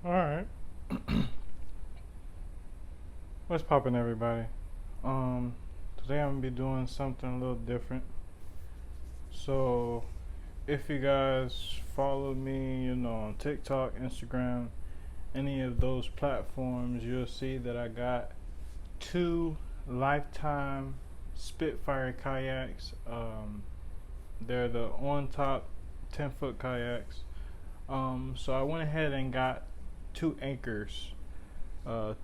Alright. What's poppin', everybody? Today I'm gonna be doing something a little different. So if you guys follow me, on TikTok, Instagram, any of those platforms, you'll see that I got two lifetime Spitfire kayaks. They're the on top 10-foot kayaks. So I went ahead and got two anchors. Uh,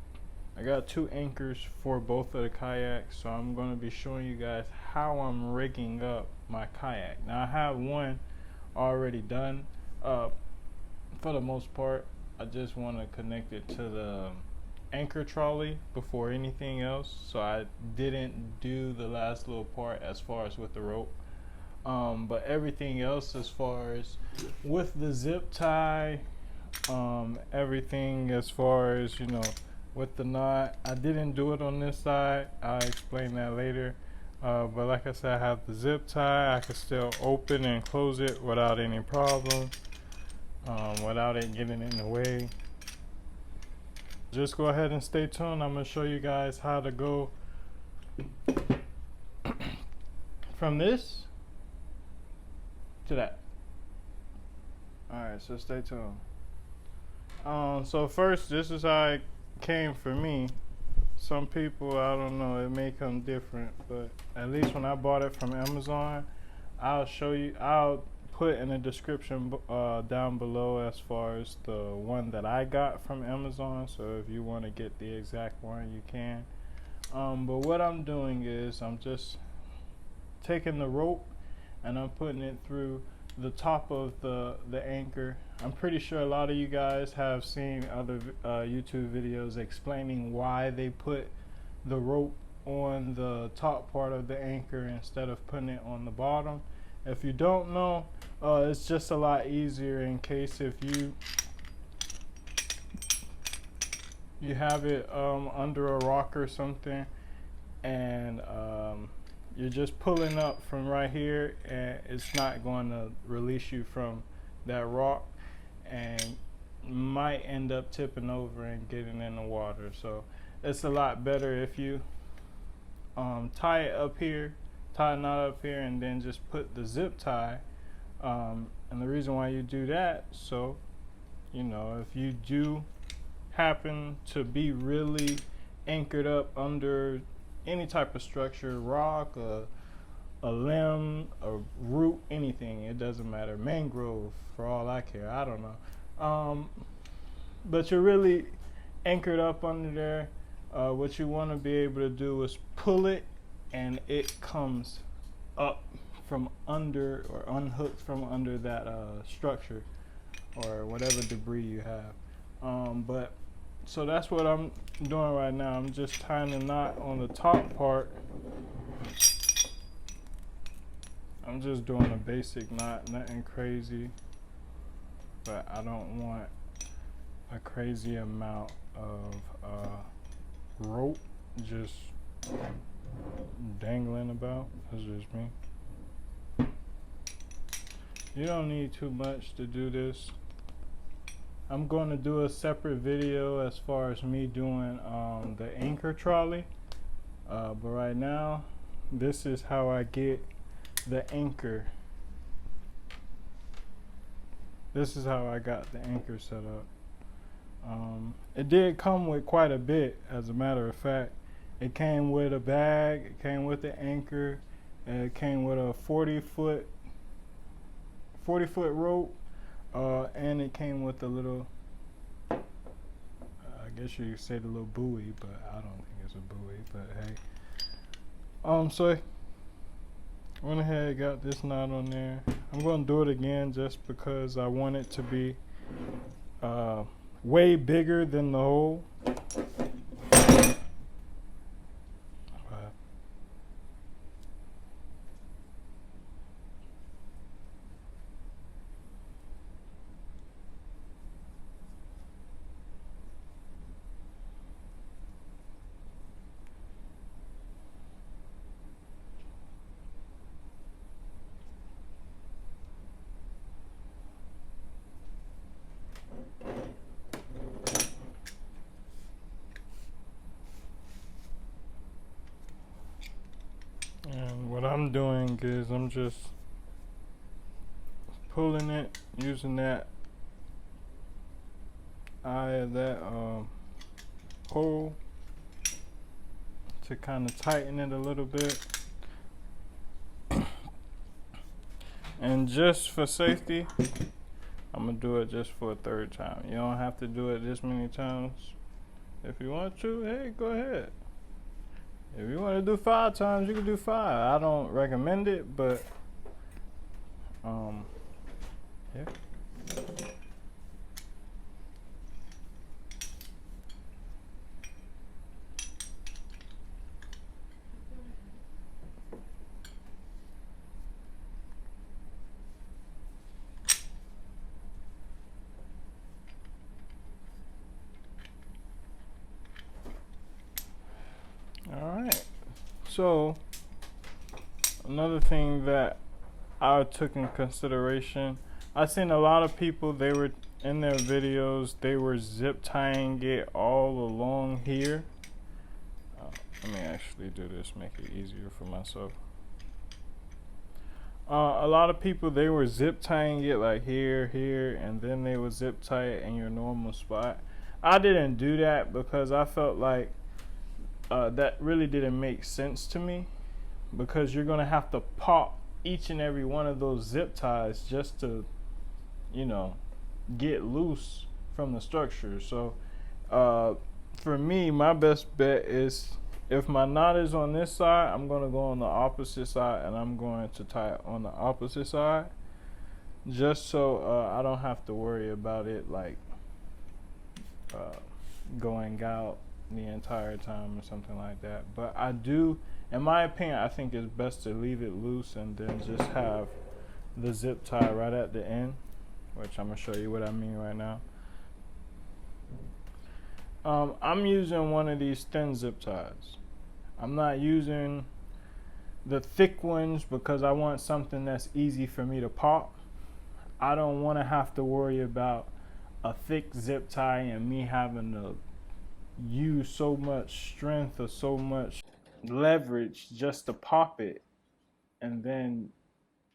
I got two anchors for both of the kayaks, so I'm going to be showing you guys how I'm rigging up my kayak. Now I have one already done. For the most part, I just want to connect it to the anchor trolley before anything else, so I didn't do the last little part as far as with the rope. But everything else, as far as with the zip tie, everything as far as with the knot, I didn't do it on this side. I'll explain that later. But like I said, I have the zip tie. I can still open and close it without any problem, without it getting in the way. Just go ahead and stay tuned. I'm gonna show you guys how to go from this to that. Alright, so stay tuned. So first, this is how it came for me. Some people, I don't know, it may come different, but at least when I bought it from Amazon, I'll put in the description down below as far as the one that I got from Amazon. So if you want to get the exact one, you can. But what I'm doing is I'm just taking the rope and I'm putting it through the top of the anchor. I'm pretty sure a lot of you guys have seen other YouTube videos explaining why they put the rope on the top part of the anchor instead of putting it on the bottom. If you don't know, it's just a lot easier in case if you have it under a rock or something, and you're just pulling up from right here, and it's not going to release you from that rock, and might end up tipping over and getting in the water. So it's a lot better if you tie it up here, tie a knot up here, and then just put the zip tie. And the reason why you do that, so if you do happen to be really anchored up under any type of structure, rock, a limb, a root, anything, it doesn't matter, mangrove for all I care, I don't know, but you're really anchored up under there. What you want to be able to do is pull it and it comes up from under, or unhooked from under that structure or whatever debris you have. But so that's what I'm doing right now. I'm just tying the knot on the top part. I'm just doing a basic knot, nothing crazy, but I don't want a crazy amount of rope just dangling about. That's just me. You don't need too much to do this. I'm going to do a separate video as far as me doing the anchor trolley, but right now this is how I get the anchor. This is how I got the anchor set up. It did come with quite a bit, as a matter of fact. It came with a bag, it came with the anchor, and it came with a 40-foot rope. And it came with a little, I guess you could say the little buoy, but I don't think it's a buoy, but hey. So I went ahead and got this knot on there. I'm going to do it again just because I want it to be way bigger than the hole. doing is I'm just pulling it using that eye of that hole to kind of tighten it a little bit. And just for safety, I'm gonna do it just for a third time. You don't have to do it this many times. If you want to, hey, go ahead. If you want to do 5 times, you can do 5. I don't recommend it, but yeah. All right. So another thing that I took in consideration, I seen a lot of people, they were in their videos, they were zip tying it all along here. Let me actually do this, make it easier for myself. A lot of people, they were zip tying it like here, and then they would zip tie it in your normal spot. I didn't do that because I felt like that really didn't make sense to me, because you're gonna have to pop each and every one of those zip ties just to, you know, get loose from the structure. So for me, my best bet is, if my knot is on this side, I'm gonna go on the opposite side and I'm going to tie it on the opposite side, just so I don't have to worry about it like going out the entire time or something like that. But I do, in my opinion, I think it's best to leave it loose and then just have the zip tie right at the end, which I'm gonna show you what I mean right now. I'm using one of these thin zip ties. I'm not using the thick ones because I want something that's easy for me to pop. I don't want to have to worry about a thick zip tie and me having to use so much strength or so much leverage just to pop it, and then,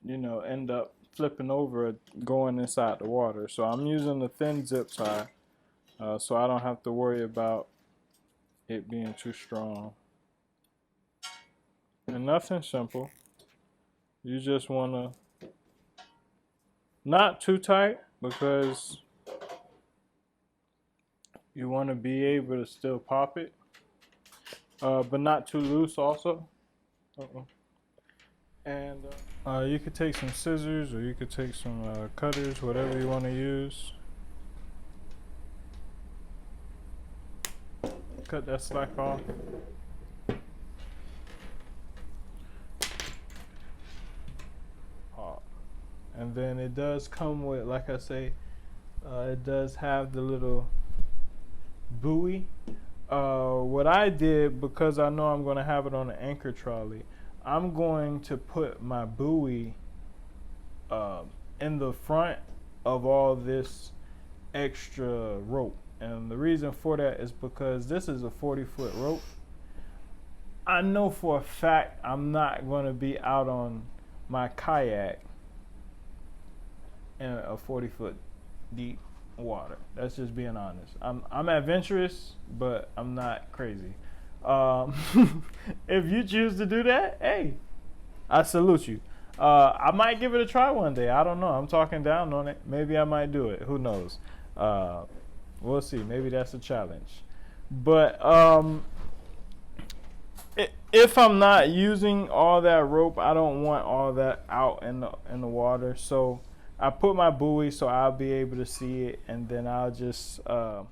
you know, end up flipping over, going inside the water. So I'm using the thin zip tie, so I don't have to worry about it being too strong. And nothing simple. You just want to not too tight, because you want to be able to still pop it, but not too loose also. And you could take some scissors, or you could take some cutters, whatever you want to use. Cut that slack off. And then it does come with, like I say, it does have the little buoy. What I did, because I know I'm going to have it on an anchor trolley, I'm going to put my buoy in the front of all this extra rope. And the reason for that is because this is a 40-foot rope. I know for a fact I'm not going to be out on my kayak in a 40-foot deep water. That's just being honest. I'm adventurous, but I'm not crazy. If you choose to do that, hey, I salute you. I might give it a try one day. I don't know. I'm talking down on it. Maybe I might do it. Who knows? We'll see. Maybe that's a challenge. But if I'm not using all that rope, I don't want all that out in the water. So I put my buoy so I'll be able to see it, and then I'll just I'll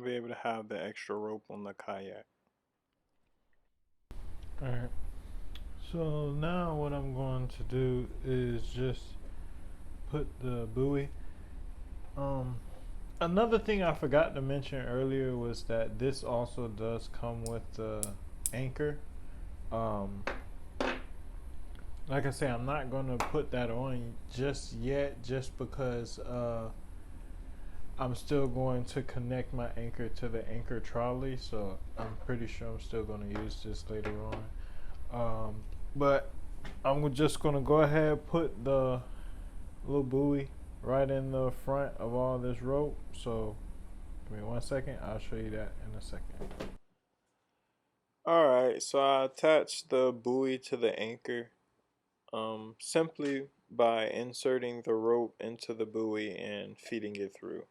be able to have the extra rope on the kayak. All right. So now what I'm going to do is just put the buoy. Another thing I forgot to mention earlier was that this also does come with the anchor. Like I say, I'm not going to put that on just yet, just because I'm still going to connect my anchor to the anchor trolley, so I'm pretty sure I'm still going to use this later on. But I'm just gonna go ahead and put the little buoy right in the front of all this rope. So give me 1 second, I'll show you that in a second. Alright, so I attached the buoy to the anchor simply by inserting the rope into the buoy and feeding it through.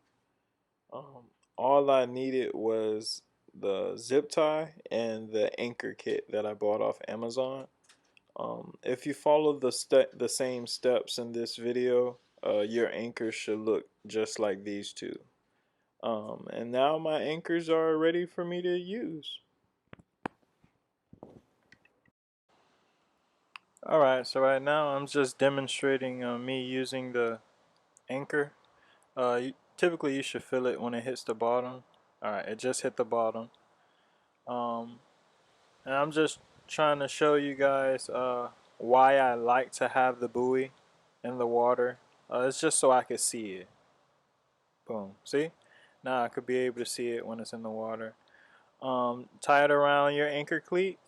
All I needed was the zip tie and the anchor kit that I bought off Amazon. If you follow the same steps in this video, your anchors should look just like these two. And now my anchors are ready for me to use. Alright, so right now I'm just demonstrating me using the anchor. Typically you should feel it when it hits the bottom. Alright, it just hit the bottom. And I'm just trying to show you guys why I like to have the buoy in the water. It's just so I could see it. Boom. See? Now I could be able to see it when it's in the water. Tie it around your anchor cleat.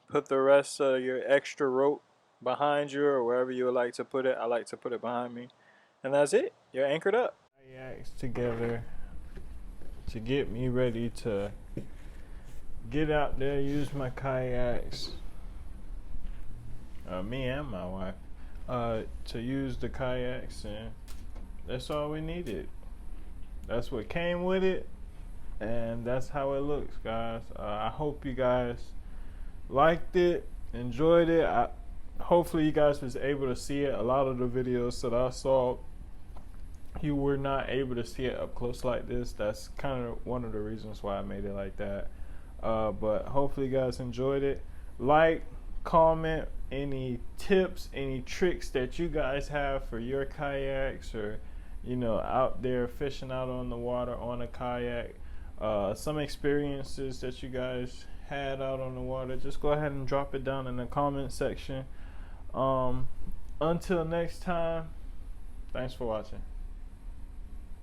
Put the rest of your extra rope behind you or wherever you would like to put it. I like to put it behind me. And that's it. You're anchored up. Kayaks together to get me ready to get out there, use my kayaks. Me and my wife. To use the kayaks, and that's all we needed. That's what came with it, and that's how it looks, guys. I hope you guys liked it, enjoyed it. Hopefully you guys was able to see it. A lot of the videos that I saw, you were not able to see it up close like this. That's kind of one of the reasons why I made it like that. But hopefully you guys enjoyed it. Like, comment any tips, any tricks that you guys have for your kayaks, or out there fishing out on the water on a kayak. Some experiences that you guys had out on the water, just go ahead and drop it down in the comment section. Until next time, thanks for watching.